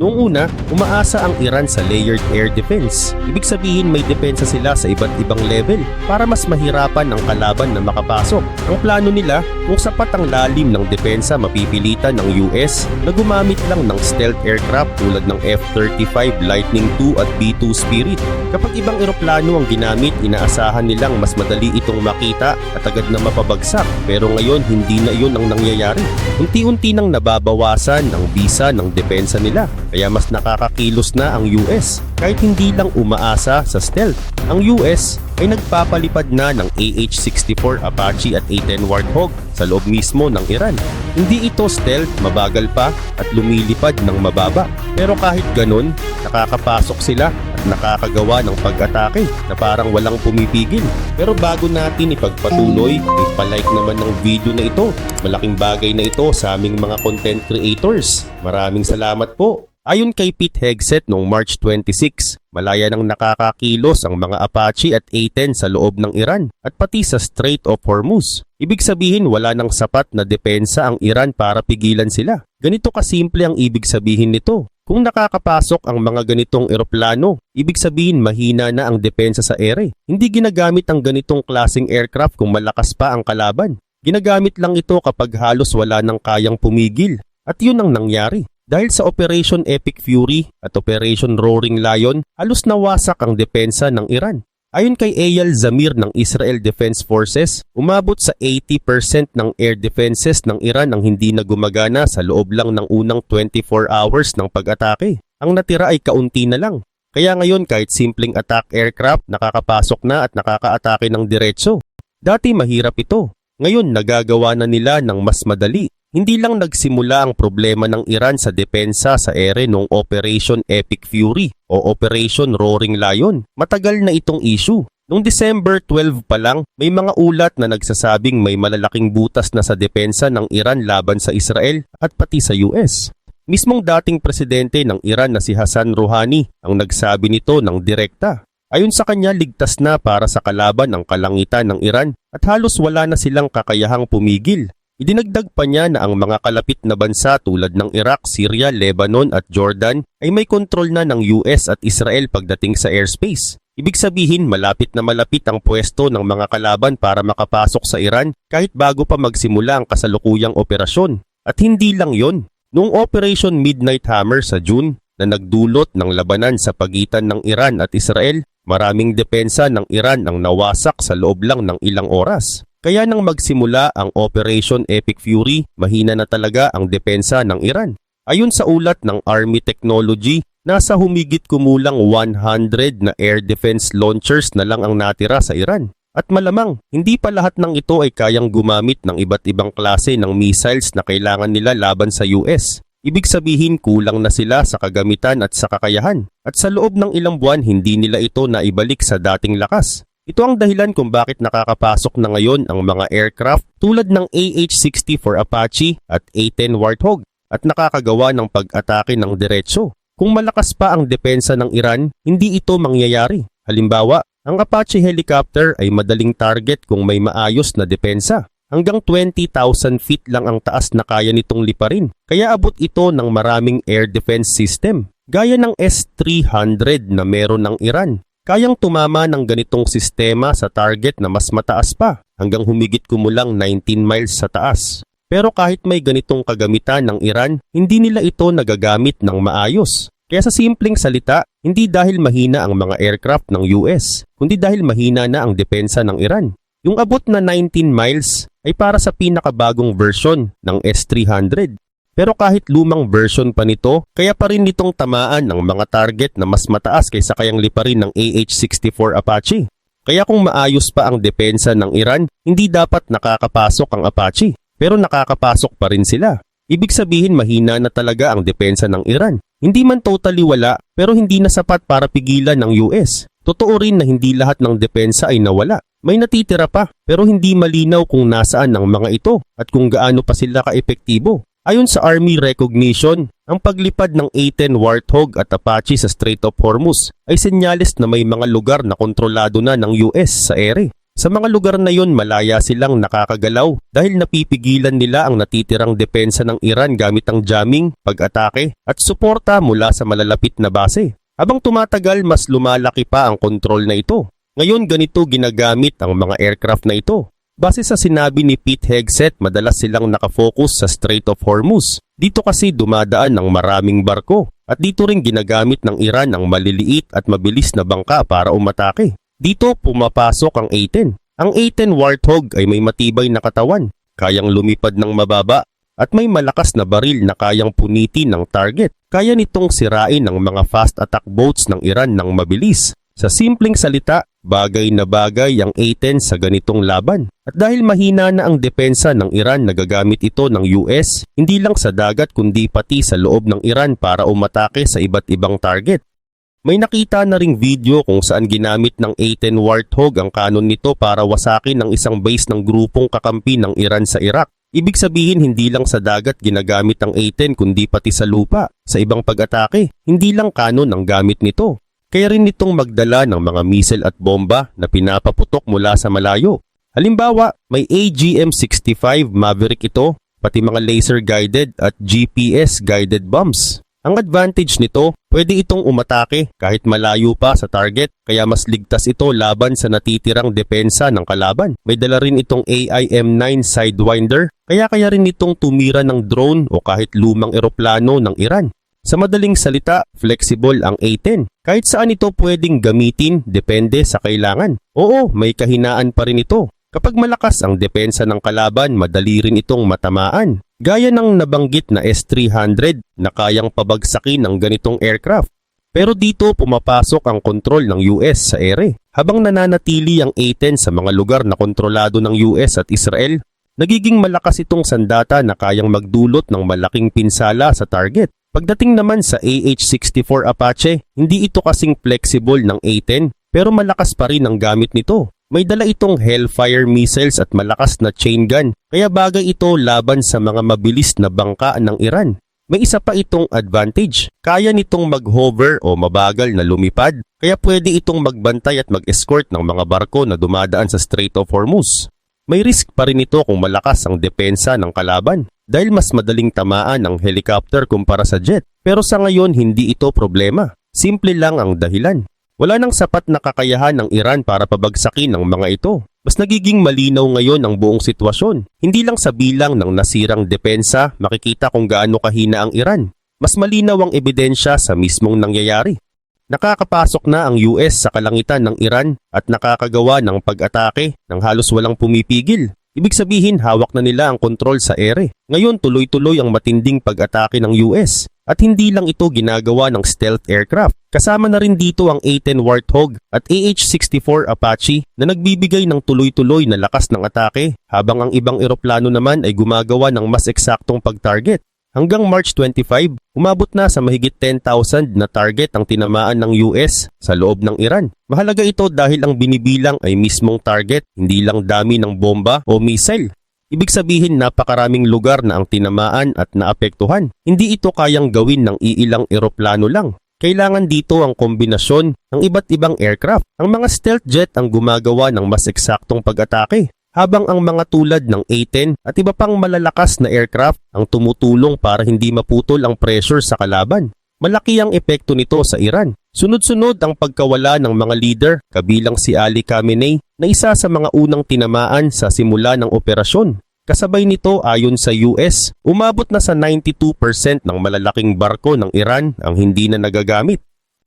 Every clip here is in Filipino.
Noong una, umaasa ang Iran sa layered air defense. Ibig sabihin may depensa sila sa iba't ibang level para mas mahirapan ang kalaban na makapasok. Ang plano nila, kung sapat ang lalim ng depensa mapipilitan ng US na gumamit lang ng stealth aircraft tulad ng F-35 Lightning II at B-2 Spirit. Kapag ibang eroplano ang ginamit, inaasahan nilang mas madali itong makita at agad na mapabagsak. Pero ngayon, hindi na iyon ang nangyayari. Unti-unti nang nababawasan ang bisa ng depensa nila. Kaya mas nakakakilos na ang US kahit hindi lang umaasa sa stealth. Ang US ay nagpapalipad na ng AH-64 Apache at A-10 Warthog sa loob mismo ng Iran. Hindi ito stealth, mabagal pa at lumilipad ng mababa. Pero kahit ganun, nakakapasok sila at nakakagawa ng pag-atake na parang walang pumipigil. Pero bago natin ipagpatuloy, ipalike naman ng video na ito. Malaking bagay na ito sa aming mga content creators. Maraming salamat po. Ayon kay Pete Hegseth noong March 26, malaya nang nakakakilos ang mga Apache at A-10 sa loob ng Iran at pati sa Strait of Hormuz. Ibig sabihin wala nang sapat na depensa ang Iran para pigilan sila. Ganito kasimple ang ibig sabihin nito. Kung nakakapasok ang mga ganitong eroplano, ibig sabihin mahina na ang depensa sa ere. Hindi ginagamit ang ganitong klaseng aircraft kung malakas pa ang kalaban. Ginagamit lang ito kapag halos wala nang kayang pumigil. At yun ang nangyari. Dahil sa Operation Epic Fury at Operation Roaring Lion, halos nawasak ang depensa ng Iran. Ayon kay Eyal Zamir ng Israel Defense Forces, umabot sa 80% ng air defenses ng Iran ang hindi na gumagana sa loob lang ng unang 24 hours ng pag-atake. Ang natira ay kaunti na lang. Kaya ngayon kahit simpleng attack aircraft nakakapasok na at nakakaatake ng diretso. Dati mahirap ito. Ngayon nagagawa na nila ng mas madali. Hindi lang nagsimula ang problema ng Iran sa depensa sa ere noong Operation Epic Fury o Operation Roaring Lion. Matagal na itong issue. Noong December 12 pa lang, may mga ulat na nagsasabing may malalaking butas na sa depensa ng Iran laban sa Israel at pati sa US. Mismong dating presidente ng Iran na si Hassan Rouhani ang nagsabi nito ng direkta. Ayon sa kanya, ligtas na para sa kalaban ang kalangitan ng Iran at halos wala na silang kakayahang pumigil. Idinagdag pa niya na ang mga kalapit na bansa tulad ng Iraq, Syria, Lebanon at Jordan ay may kontrol na ng US at Israel pagdating sa airspace. Ibig sabihin malapit na malapit ang pwesto ng mga kalaban para makapasok sa Iran kahit bago pa magsimula ang kasalukuyang operasyon. At hindi lang yon. Noong Operation Midnight Hammer sa June na nagdulot ng labanan sa pagitan ng Iran at Israel, maraming depensa ng Iran ang nawasak sa loob lang ng ilang oras. Kaya nang magsimula ang Operation Epic Fury, mahina na talaga ang depensa ng Iran. Ayon sa ulat ng Army Technology, nasa humigit kumulang 100 na air defense launchers na lang ang natira sa Iran. At malamang, hindi pa lahat ng ito ay kayang gumamit ng iba't ibang klase ng missiles na kailangan nila laban sa US. Ibig sabihin kulang na sila sa kagamitan at sa kakayahan. At sa loob ng ilang buwan, hindi nila ito naibalik sa dating lakas. Ito ang dahilan kung bakit nakakapasok na ngayon ang mga aircraft tulad ng AH-64 Apache at A-10 Warthog at nakakagawa ng pag-atake ng diretso. Kung malakas pa ang depensa ng Iran, hindi ito mangyayari. Halimbawa, ang Apache helicopter ay madaling target kung may maayos na depensa. Hanggang 20,000 feet lang ang taas na kaya nitong liparin. Kaya abot ito ng maraming air defense system. Gaya ng S-300 na meron ng Iran. Kayang tumama ng ganitong sistema sa target na mas mataas pa hanggang humigit kumulang 19 miles sa taas. Pero kahit may ganitong kagamitan ng Iran, hindi nila ito nagagamit ng maayos. Kaya sa simpleng salita, hindi dahil mahina ang mga aircraft ng US, kundi dahil mahina na ang depensa ng Iran. Yung abot na 19 miles ay para sa pinakabagong version ng S-300. Pero kahit lumang version pa nito, kaya pa rin nitong tamaan ng mga target na mas mataas kaysa kayang liparin ng AH-64 Apache. Kaya kung maayos pa ang depensa ng Iran, hindi dapat nakakapasok ang Apache. Pero nakakapasok pa rin sila. Ibig sabihin mahina na talaga ang depensa ng Iran. Hindi man totally wala, pero hindi na sapat para pigilan ng US. Totoo rin na hindi lahat ng depensa ay nawala. May natitira pa, pero hindi malinaw kung nasaan ang mga ito at kung gaano pa sila kaepektibo. Ayon sa Army recognition, ang paglipad ng A-10 Warthog at Apache sa Strait of Hormuz ay senyales na may mga lugar na kontrolado na ng US sa ere. Sa mga lugar na yon malaya silang nakakagalaw dahil napipigilan nila ang natitirang depensa ng Iran gamit ang jamming, pag-atake at suporta mula sa malalapit na base. Habang tumatagal mas lumalaki pa ang kontrol na ito. Ngayon ganito ginagamit ang mga aircraft na ito. Base sa sinabi ni Pete Hegseth, madalas silang nakafocus sa Strait of Hormuz. Dito kasi dumadaan ang maraming barko at dito rin ginagamit ng Iran ang maliliit at mabilis na bangka para umatake. Dito pumapasok ang A-10. Ang A-10 Warthog ay may matibay na katawan, kayang lumipad ng mababa at may malakas na baril na kayang punitin ng target. Kaya nitong sirain ang mga fast attack boats ng Iran ng mabilis. Sa simpleng salita, bagay na bagay ang A-10 sa ganitong laban. At dahil mahina na ang depensa ng Iran, nagagamit ito ng US, hindi lang sa dagat kundi pati sa loob ng Iran para umatake sa iba't ibang target. May nakita na ring video kung saan ginamit ng A-10 Warthog ang kanon nito para wasakin ang isang base ng grupong kakampi ng Iran sa Iraq. Ibig sabihin hindi lang sa dagat ginagamit ang A-10 kundi pati sa lupa. Sa ibang pag-atake, hindi lang kanon ang gamit nito. Kaya rin nitong magdala ng mga missile at bomba na pinapaputok mula sa malayo. Halimbawa, may AGM-65 Maverick ito, pati mga laser-guided at GPS-guided bombs. Ang advantage nito, pwede itong umatake kahit malayo pa sa target, kaya mas ligtas ito laban sa natitirang depensa ng kalaban. May dala rin itong AIM-9 Sidewinder, kaya rin itong tumira ng drone o kahit lumang eroplano ng Iran. Sa madaling salita, flexible ang A-10. Kahit saan ito pwedeng gamitin, depende sa kailangan. Oo, may kahinaan pa rin ito. Kapag malakas ang depensa ng kalaban, madali rin itong matamaan. Gaya ng nabanggit na S-300 na kayang pabagsakin ng ganitong aircraft. Pero dito pumapasok ang kontrol ng US sa ere. Habang nananatili ang A-10 sa mga lugar na kontrolado ng US at Israel, nagiging malakas itong sandata na kayang magdulot ng malaking pinsala sa target. Pagdating naman sa AH-64 Apache, hindi ito kasing flexible ng A-10 pero malakas pa rin ang gamit nito. May dala itong Hellfire missiles at malakas na chain gun, kaya bagay ito laban sa mga mabilis na bangka ng Iran. May isa pa itong advantage, kaya nitong mag-hover o mabagal na lumipad, kaya pwede itong magbantay at mag-escort ng mga barko na dumadaan sa Strait of Hormuz. May risk pa rin ito kung malakas ang depensa ng kalaban, dahil mas madaling tamaan ang helicopter kumpara sa jet. Pero sa ngayon hindi ito problema, simple lang ang dahilan. Wala nang sapat na kakayahan ng Iran para pabagsakin ang mga ito. Mas nagiging malinaw ngayon ang buong sitwasyon. Hindi lang sa bilang ng nasirang depensa makikita kung gaano kahina ang Iran. Mas malinaw ang ebidensya sa mismong nangyayari. Nakakapasok na ang US sa kalangitan ng Iran at nakakagawa ng pag-atake ng halos walang pumipigil. Ibig sabihin hawak na nila ang kontrol sa ere. Ngayon tuloy-tuloy ang matinding pag-atake ng US. At hindi lang ito ginagawa ng stealth aircraft. Kasama na rin dito ang A-10 Warthog at AH-64 Apache na nagbibigay ng tuloy-tuloy na lakas ng atake habang ang ibang eroplano naman ay gumagawa ng mas eksaktong pag-target. Hanggang March 25, umabot na sa mahigit 10,000 na target ang tinamaan ng US sa loob ng Iran. Mahalaga ito dahil ang binibilang ay mismong target, hindi lang dami ng bomba o missile. Ibig sabihin napakaraming lugar na ang tinamaan at naapektuhan. Hindi ito kayang gawin ng iilang eroplano lang. Kailangan dito ang kombinasyon ng iba't ibang aircraft. Ang mga stealth jet ang gumagawa ng mas eksaktong pag-atake, habang ang mga tulad ng A-10 at iba pang malalakas na aircraft ang tumutulong para hindi maputol ang pressure sa kalaban. Malaki ang epekto nito sa Iran. Sunod-sunod ang pagkawala ng mga leader, kabilang si Ali Khamenei na isa sa mga unang tinamaan sa simula ng operasyon. Kasabay nito ayon sa US, umabot na sa 92% ng malalaking barko ng Iran ang hindi na nagagamit.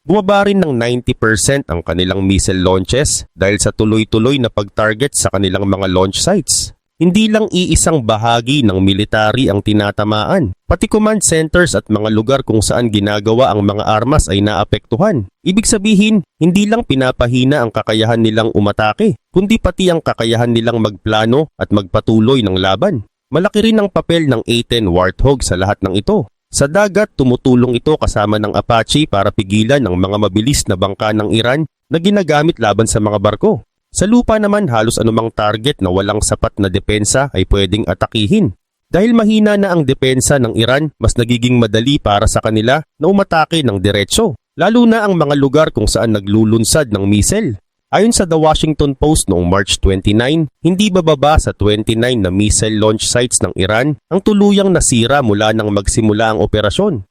Bumaba rin ng 90% ang kanilang missile launches dahil sa tuloy-tuloy na pag-target sa kanilang mga launch sites. Hindi lang iisang bahagi ng military ang tinatamaan, pati command centers at mga lugar kung saan ginagawa ang mga armas ay naapektuhan. Ibig sabihin, hindi lang pinapahina ang kakayahan nilang umatake, kundi pati ang kakayahan nilang magplano at magpatuloy ng laban. Malaki rin ang papel ng A-10 Warthog sa lahat ng ito. Sa dagat, tumutulong ito kasama ng Apache para pigilan ang mga mabilis na bangka ng Iran na ginagamit laban sa mga barko. Sa lupa naman, halos anumang target na walang sapat na depensa ay pwedeng atakihin. Dahil mahina na ang depensa ng Iran, mas nagiging madali para sa kanila na umatake ng diretso, lalo na ang mga lugar kung saan naglulunsad ng missile. Ayon sa The Washington Post noong March 29, hindi bababa sa 29 na missile launch sites ng Iran ang tuluyang nasira mula nang magsimula ang operasyon.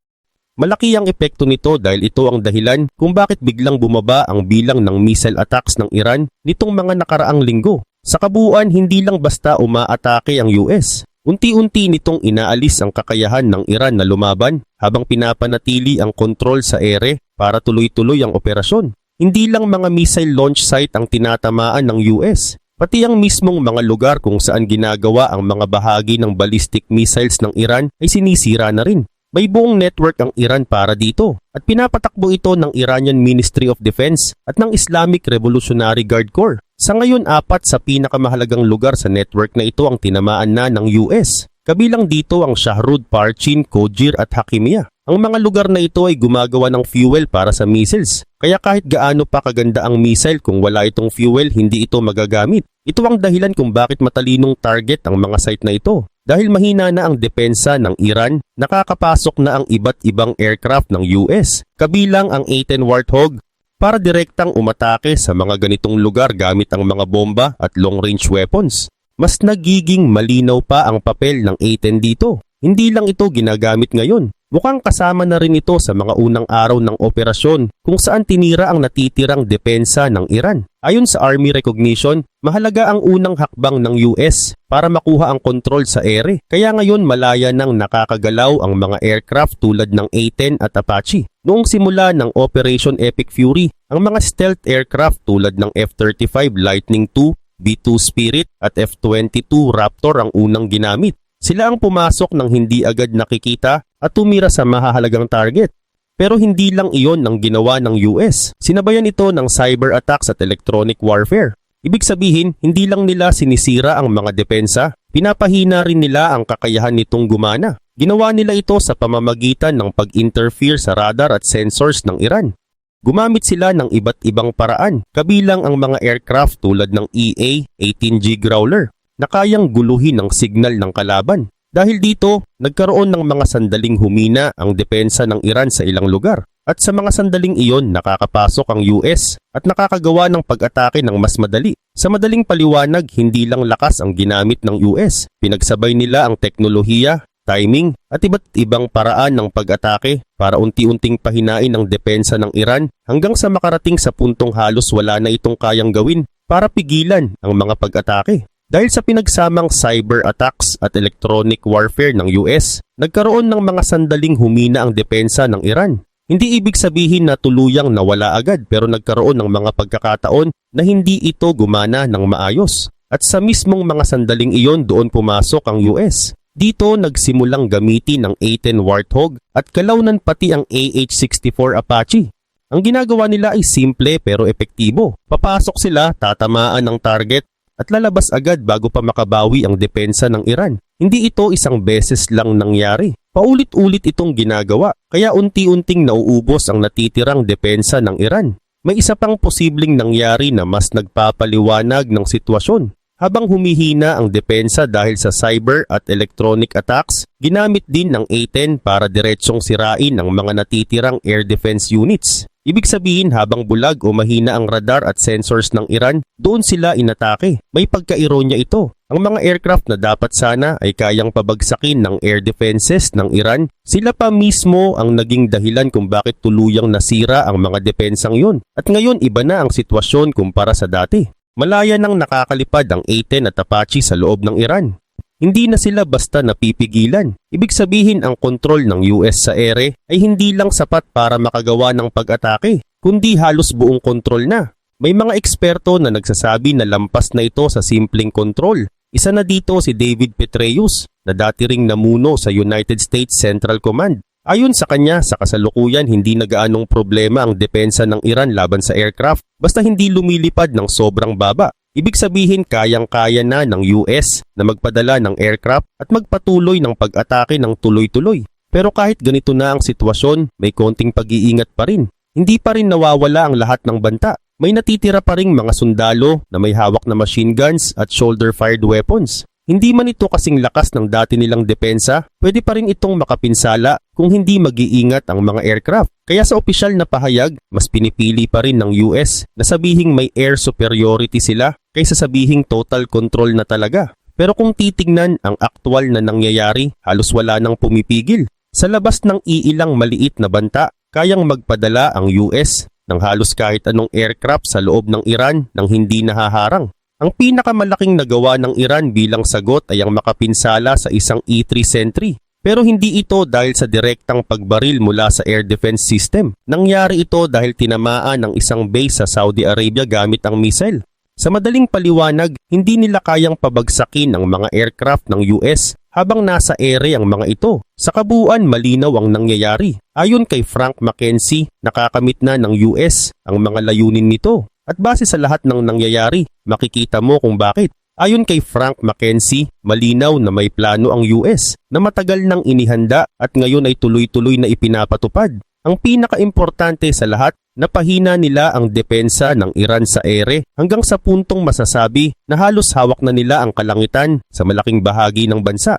Malaki ang epekto nito dahil ito ang dahilan kung bakit biglang bumaba ang bilang ng missile attacks ng Iran nitong mga nakaraang linggo. Sa kabuuan, hindi lang basta umaatake ang US. Unti-unti nitong inaalis ang kakayahan ng Iran na lumaban habang pinapanatili ang kontrol sa ere para tuloy-tuloy ang operasyon. Hindi lang mga missile launch site ang tinatamaan ng US, pati ang mismong mga lugar kung saan ginagawa ang mga bahagi ng ballistic missiles ng Iran ay sinisira na rin. May buong network ang Iran para dito at pinapatakbo ito ng Iranian Ministry of Defense at ng Islamic Revolutionary Guard Corps. Sa ngayon, 4 sa pinakamahalagang lugar sa network na ito ang tinamaan na ng US. Kabilang dito ang Shahrud, Parchin, Kojir at Hakimiyah. Ang mga lugar na ito ay gumagawa ng fuel para sa missiles. Kaya kahit gaano pa kaganda ang missile kung wala itong fuel, hindi ito magagamit. Ito ang dahilan kung bakit matalinong target ang mga site na ito. Dahil mahina na ang depensa ng Iran, nakakapasok na ang iba't ibang aircraft ng US, kabilang ang A-10 Warthog, para direktang umatake sa mga ganitong lugar gamit ang mga bomba at long-range weapons. Mas nagiging malinaw pa ang papel ng A-10 dito. Hindi lang ito ginagamit ngayon. Mukhang kasama na rin ito sa mga unang araw ng operasyon kung saan tinira ang natitirang depensa ng Iran. Ayon sa Army Recognition, mahalaga ang unang hakbang ng US para makuha ang kontrol sa ere. Kaya ngayon malaya nang nakakagalaw ang mga aircraft tulad ng A-10 at Apache. Noong simula ng Operation Epic Fury, ang mga stealth aircraft tulad ng F-35 Lightning II, B-2 Spirit at F-22 Raptor ang unang ginamit. Sila ang pumasok ng hindi agad nakikita at tumira sa mahahalagang target. Pero hindi lang iyon ang ginawa ng US. Sinabayan ito ng cyber attacks at electronic warfare. Ibig sabihin, hindi lang nila sinisira ang mga depensa, pinapahina rin nila ang kakayahan nitong gumana. Ginawa nila ito sa pamamagitan ng pag-interfere sa radar at sensors ng Iran. Gumamit sila ng iba't ibang paraan, kabilang ang mga aircraft tulad ng EA-18G Growler na kayang guluhin ang signal ng kalaban. Dahil dito, nagkaroon ng mga sandaling humina ang depensa ng Iran sa ilang lugar. At sa mga sandaling iyon, nakakapasok ang US at nakakagawa ng pag-atake ng mas madali. Sa madaling paliwanag, hindi lang lakas ang ginamit ng US. Pinagsabay nila ang teknolohiya, timing at iba't ibang paraan ng pag-atake para unti-unting pahinain ang depensa ng Iran hanggang sa makarating sa puntong halos wala na itong kayang gawin para pigilan ang mga pag-atake. Dahil sa pinagsamang cyber attacks at electronic warfare ng US, nagkaroon ng mga sandaling humina ang depensa ng Iran. Hindi ibig sabihin na tuluyang nawala agad pero nagkaroon ng mga pagkakataon na hindi ito gumana ng maayos. At sa mismong mga sandaling iyon doon pumasok ang US. Dito nagsimulang gamitin ang A-10 Warthog at kalaunan pati ang AH-64 Apache. Ang ginagawa nila ay simple pero epektibo. Papasok sila, tatamaan ang target at lalabas agad bago pa makabawi ang depensa ng Iran. Hindi ito isang beses lang nangyari. Paulit-ulit itong ginagawa, kaya unti-unting nauubos ang natitirang depensa ng Iran. May isa pang posibleng nangyari na mas nagpapaliwanag ng sitwasyon. Habang humihina ang depensa dahil sa cyber at electronic attacks, ginamit din ng A-10 para diretsyong sirain ang mga natitirang air defense units. Ibig sabihin habang bulag o mahina ang radar at sensors ng Iran, doon sila inatake. May pagkaironya ito. Ang mga aircraft na dapat sana ay kayang pabagsakin ng air defenses ng Iran, sila pa mismo ang naging dahilan kung bakit tuluyang nasira ang mga depensang yun. At ngayon iba na ang sitwasyon kumpara sa dati. Malaya nang nakakalipad ang A-10 at Apache sa loob ng Iran. Hindi na sila basta napipigilan. Ibig sabihin ang kontrol ng US sa ere ay hindi lang sapat para makagawa ng pag-atake, kundi halos buong kontrol na. May mga eksperto na nagsasabi na lampas na ito sa simpleng kontrol. Isa na dito si David Petraeus na dati ring namuno sa United States Central Command. Ayon sa kanya, sa kasalukuyan hindi na gaanong problema ang depensa ng Iran laban sa aircraft basta hindi lumilipad ng sobrang baba. Ibig sabihin kayang-kaya na ng US na magpadala ng aircraft at magpatuloy ng pag-atake ng tuloy-tuloy. Pero kahit ganito na ang sitwasyon, may konting pag-iingat pa rin. Hindi pa rin nawawala ang lahat ng banta. May natitira pa ring mga sundalo na may hawak na machine guns at shoulder-fired weapons. Hindi man ito kasing lakas ng dati nilang depensa, pwede pa rin itong makapinsala kung hindi mag-iingat ang mga aircraft. Kaya sa opisyal na pahayag, mas pinipili pa rin ng US na sabihing may air superiority sila kaysa sabihing total control na talaga. Pero kung titignan ang aktwal na nangyayari, halos wala nang pumipigil. Sa labas ng iilang maliit na banta, kayang magpadala ang US ng halos kahit anong aircraft sa loob ng Iran nang hindi nahaharang. Ang pinakamalaking nagawa ng Iran bilang sagot ay ang makapinsala sa isang E-3 Sentry. Pero hindi ito dahil sa direktang pagbaril mula sa air defense system. Nangyari ito dahil tinamaan ang isang base sa Saudi Arabia gamit ang missile. Sa madaling paliwanag, hindi nila kayang pabagsakin ang mga aircraft ng US habang nasa ere ang mga ito. Sa kabuuan, malinaw ang nangyayari. Ayon kay Frank McKenzie, nakakamit na ng US ang mga layunin nito. At base sa lahat ng nangyayari, makikita mo kung bakit. Ayon kay Frank McKenzie, malinaw na may plano ang US na matagal nang inihanda at ngayon ay tuloy-tuloy na ipinapatupad. Ang pinakaimportante sa lahat, napahina nila ang depensa ng Iran sa ere hanggang sa puntong masasabi na halos hawak na nila ang kalangitan sa malaking bahagi ng bansa.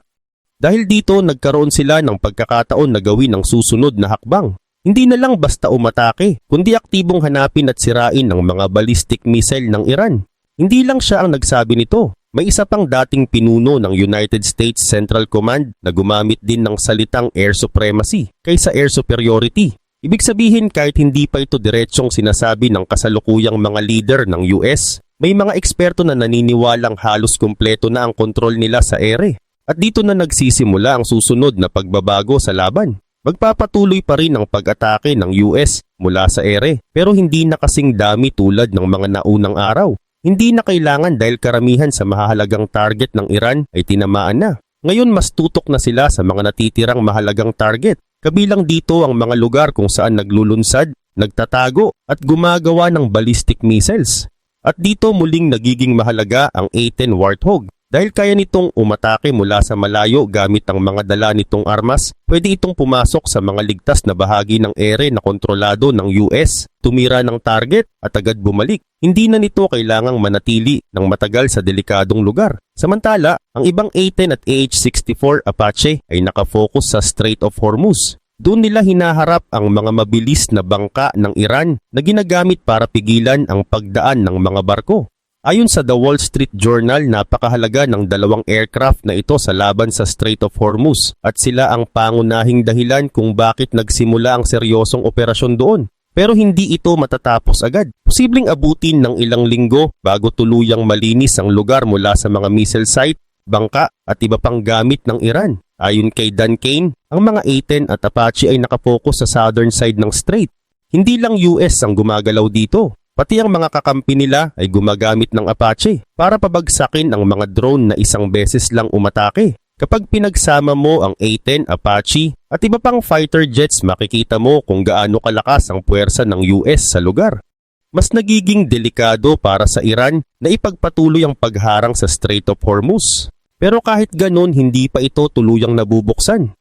Dahil dito nagkaroon sila ng pagkakataon na gawin ang susunod na hakbang. Hindi na lang basta umatake, kundi aktibong hanapin at sirain ang mga ballistic missile ng Iran. Hindi lang siya ang nagsabi nito. May isa pang dating pinuno ng United States Central Command na gumamit din ng salitang air supremacy kaysa air superiority. Ibig sabihin kahit hindi pa ito diretsyong sinasabi ng kasalukuyang mga leader ng US, may mga eksperto na naniniwalang halos kumpleto na ang kontrol nila sa ere. At dito na nagsisimula ang susunod na pagbabago sa laban. Magpapatuloy pa rin ang pag-atake ng US mula sa ere pero hindi na kasing dami tulad ng mga naunang araw. Hindi na kailangan dahil karamihan sa mahalagang target ng Iran ay tinamaan na. Ngayon mas tutok na sila sa mga natitirang mahalagang target. Kabilang dito ang mga lugar kung saan naglulunsad, nagtatago at gumagawa ng ballistic missiles. At dito muling nagiging mahalaga ang A-10 Warthog. Dahil kaya nitong umatake mula sa malayo gamit ang mga dala nitong armas, pwede itong pumasok sa mga ligtas na bahagi ng ere na kontrolado ng US, tumira ng target at agad bumalik. Hindi na nito kailangang manatili ng matagal sa delikadong lugar. Samantala, ang ibang A-10 at AH-64 Apache ay nakafocus sa Strait of Hormuz. Doon nila hinaharap ang mga mabilis na bangka ng Iran na ginagamit para pigilan ang pagdaan ng mga barko. Ayon sa The Wall Street Journal, napakahalaga ng dalawang aircraft na ito sa laban sa Strait of Hormuz at sila ang pangunahing dahilan kung bakit nagsimula ang seryosong operasyon doon. Pero hindi ito matatapos agad. Posibleng abutin ng ilang linggo bago tuluyang malinis ang lugar mula sa mga missile site, bangka at iba pang gamit ng Iran. Ayon kay Dan Kane, ang mga A-10 at Apache ay nakapokus sa southern side ng strait. Hindi lang US ang gumagalaw dito. Pati ang mga kakampi nila ay gumagamit ng Apache para pabagsakin ang mga drone na isang beses lang umatake. Kapag pinagsama mo ang A-10 Apache at iba pang fighter jets, makikita mo kung gaano kalakas ang puwersa ng US sa lugar. Mas nagiging delikado para sa Iran na ipagpatuloy ang pagharang sa Strait of Hormuz. Pero kahit ganun, hindi pa ito tuluyang nabubuksan.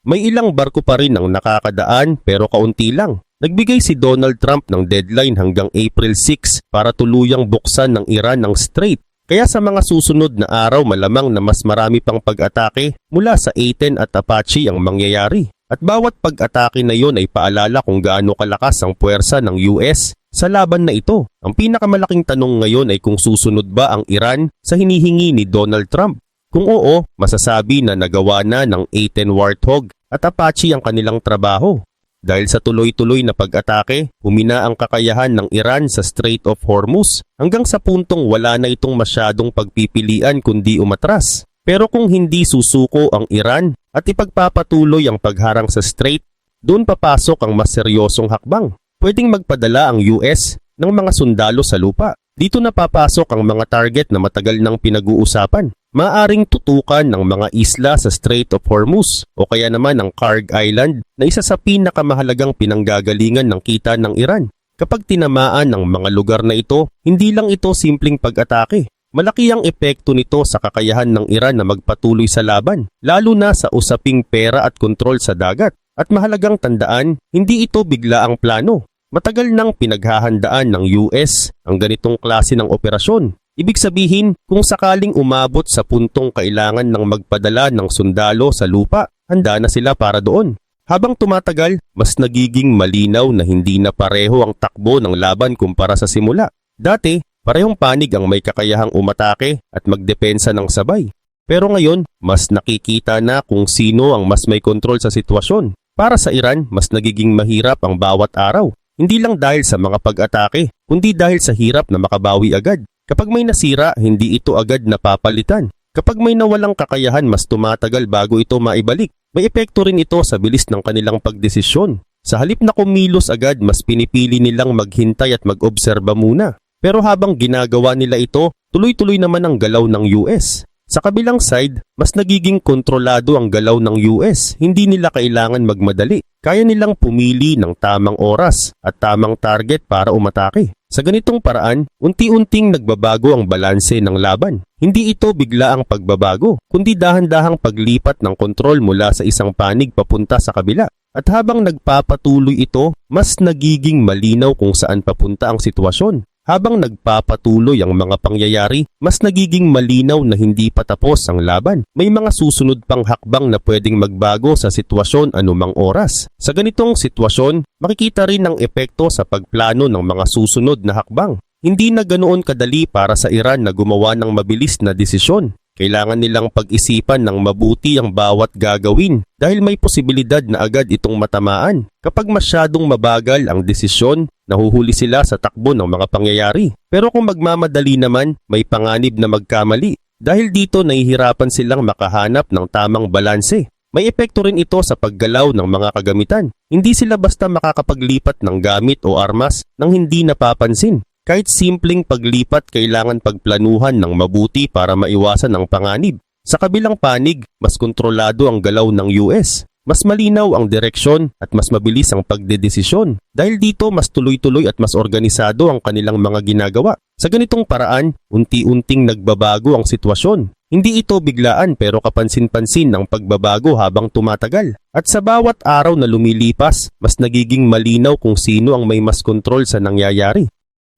May ilang barko pa rin ang nakakadaan pero kaunti lang. Nagbigay si Donald Trump ng deadline hanggang April 6 para tuluyang buksan ng Iran ang strait. Kaya sa mga susunod na araw malamang na mas marami pang pag-atake mula sa A-10 at Apache ang mangyayari. At bawat pag-atake na yon ay paalala kung gaano kalakas ang puwersa ng US sa laban na ito. Ang pinakamalaking tanong ngayon ay kung susunod ba ang Iran sa hinihingi ni Donald Trump. Kung oo, masasabi na nagawa na ng A-10 Warthog at Apache ang kanilang trabaho. Dahil sa tuloy-tuloy na pag-atake, humina ang kakayahan ng Iran sa Strait of Hormuz hanggang sa puntong wala na itong masyadong pagpipilian kundi umatras. Pero kung hindi susuko ang Iran at ipagpapatuloy ang pagharang sa strait, doon papasok ang mas seryosong hakbang. Pwedeng magpadala ang US ng mga sundalo sa lupa. Dito na papasok ang mga target na matagal nang pinag-uusapan. Maaring tutukan ng mga isla sa Strait of Hormuz o kaya naman ang Karg Island na isa sa pinakamahalagang pinanggagalingan ng kita ng Iran. Kapag tinamaan ang mga lugar na ito, hindi lang ito simpleng pag-atake. Malaki ang epekto nito sa kakayahan ng Iran na magpatuloy sa laban, lalo na sa usaping pera at kontrol sa dagat. At mahalagang tandaan, hindi ito bigla ang plano. Matagal nang pinaghahandaan ng US ang ganitong klase ng operasyon. Ibig sabihin, kung sakaling umabot sa puntong kailangan ng magpadala ng sundalo sa lupa, handa na sila para doon. Habang tumatagal, mas nagiging malinaw na hindi na pareho ang takbo ng laban kumpara sa simula. Dati, parehong panig ang may kakayahang umatake at magdepensa ng sabay. Pero ngayon, mas nakikita na kung sino ang mas may kontrol sa sitwasyon. Para sa Iran, mas nagiging mahirap ang bawat araw. Hindi lang dahil sa mga pag-atake, kundi dahil sa hirap na makabawi agad. Kapag may nasira, hindi ito agad napapalitan. Kapag may nawalang kakayahan, mas tumatagal bago ito maibalik. May epekto rin ito sa bilis ng kanilang pagdesisyon. Sa halip na kumilos agad, mas pinipili nilang maghintay at mag-obserba muna. Pero habang ginagawa nila ito, tuloy-tuloy naman ang galaw ng US. Sa kabilang side, mas nagiging kontrolado ang galaw ng US. Hindi nila kailangan magmadali. Kaya nilang pumili ng tamang oras at tamang target para umatake. Sa ganitong paraan, unti-unting nagbabago ang balanse ng laban. Hindi ito bigla ang pagbabago, kundi dahan-dahang paglipat ng kontrol mula sa isang panig papunta sa kabila. At habang nagpapatuloy ito, mas nagiging malinaw kung saan papunta ang sitwasyon. Habang nagpapatuloy ang mga pangyayari, mas nagiging malinaw na hindi pa tapos ang laban. May mga susunod pang hakbang na pwedeng magbago sa sitwasyon anumang oras. Sa ganitong sitwasyon, makikita rin ang epekto sa pagplano ng mga susunod na hakbang. Hindi na ganoon kadali para sa Iran na gumawa ng mabilis na desisyon. Kailangan nilang pag-isipan ng mabuti ang bawat gagawin dahil may posibilidad na agad itong matamaan. Kapag masyadong mabagal ang desisyon, nahuhuli sila sa takbo ng mga pangyayari. Pero kung magmamadali naman, may panganib na magkamali. Dahil dito nahihirapan silang makahanap ng tamang balanse. May epekto rin ito sa paggalaw ng mga kagamitan. Hindi sila basta makakapaglipat ng gamit o armas nang hindi napapansin. Kahit simpleng paglipat, kailangan pagplanuhan ng mabuti para maiwasan ang panganib. Sa kabilang panig, mas kontrolado ang galaw ng US. Mas malinaw ang direksyon at mas mabilis ang pagdedesisyon. Dahil dito, mas tuloy-tuloy at mas organisado ang kanilang mga ginagawa. Sa ganitong paraan, unti-unting nagbabago ang sitwasyon. Hindi ito biglaan pero kapansin-pansin ang pagbabago habang tumatagal. At sa bawat araw na lumilipas, mas nagiging malinaw kung sino ang may mas kontrol sa nangyayari.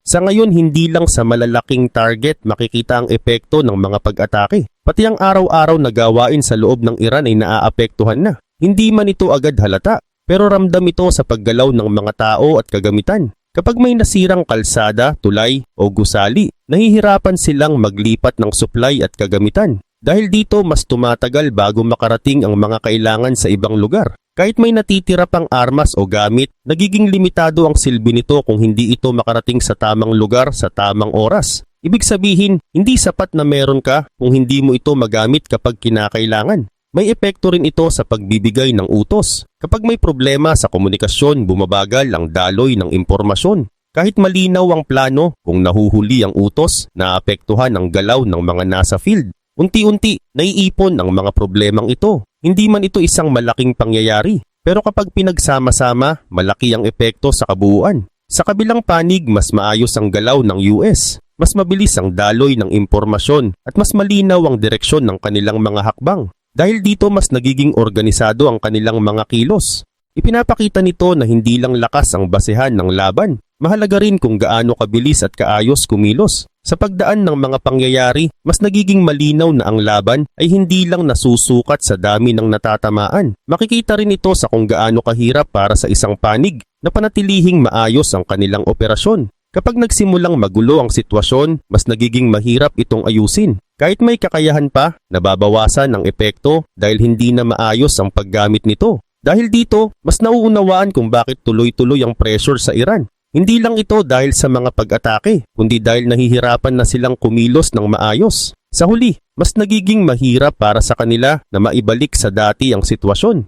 Sa ngayon, hindi lang sa malalaking target makikita ang epekto ng mga pag-atake. Pati ang araw-araw na gawain sa loob ng Iran ay naaapektuhan na. Hindi man ito agad halata, pero ramdam ito sa paggalaw ng mga tao at kagamitan. Kapag may nasirang kalsada, tulay o gusali, nahihirapan silang maglipat ng supply at kagamitan. Dahil dito, mas tumatagal bago makarating ang mga kailangan sa ibang lugar. Kahit may natitira pang armas o gamit, nagiging limitado ang silbi nito kung hindi ito makarating sa tamang lugar sa tamang oras. Ibig sabihin, hindi sapat na meron ka kung hindi mo ito magamit kapag kinakailangan. May epekto rin ito sa pagbibigay ng utos. Kapag may problema sa komunikasyon, bumabagal ang daloy ng impormasyon. Kahit malinaw ang plano, kung nahuhuli ang utos, naapektuhan ang galaw ng mga nasa field. Unti-unti, naiipon ang mga problemang ito. Hindi man ito isang malaking pangyayari, pero kapag pinagsama-sama, malaki ang epekto sa kabuuan. Sa kabilang panig, mas maayos ang galaw ng US. Mas mabilis ang daloy ng impormasyon at mas malinaw ang direksyon ng kanilang mga hakbang. Dahil dito, mas nagiging organisado ang kanilang mga kilos. Ipinapakita nito na hindi lang lakas ang basehan ng laban. Mahalaga rin kung gaano kabilis at kaayos kumilos. Sa pagdaan ng mga pangyayari, mas nagiging malinaw na ang laban ay hindi lang nasusukat sa dami ng natatamaan. Makikita rin ito sa kung gaano kahirap para sa isang panig na panatilihing maayos ang kanilang operasyon. Kapag nagsimulang magulo ang sitwasyon, mas nagiging mahirap itong ayusin. Kahit may kakayahan pa, nababawasan ang epekto dahil hindi na maayos ang paggamit nito. Dahil dito, mas nauunawaan kung bakit tuloy-tuloy ang pressure sa Iran. Hindi lang ito dahil sa mga pag-atake, kundi dahil nahihirapan na silang kumilos ng maayos. Sa huli, mas nagiging mahirap para sa kanila na maibalik sa dati ang sitwasyon.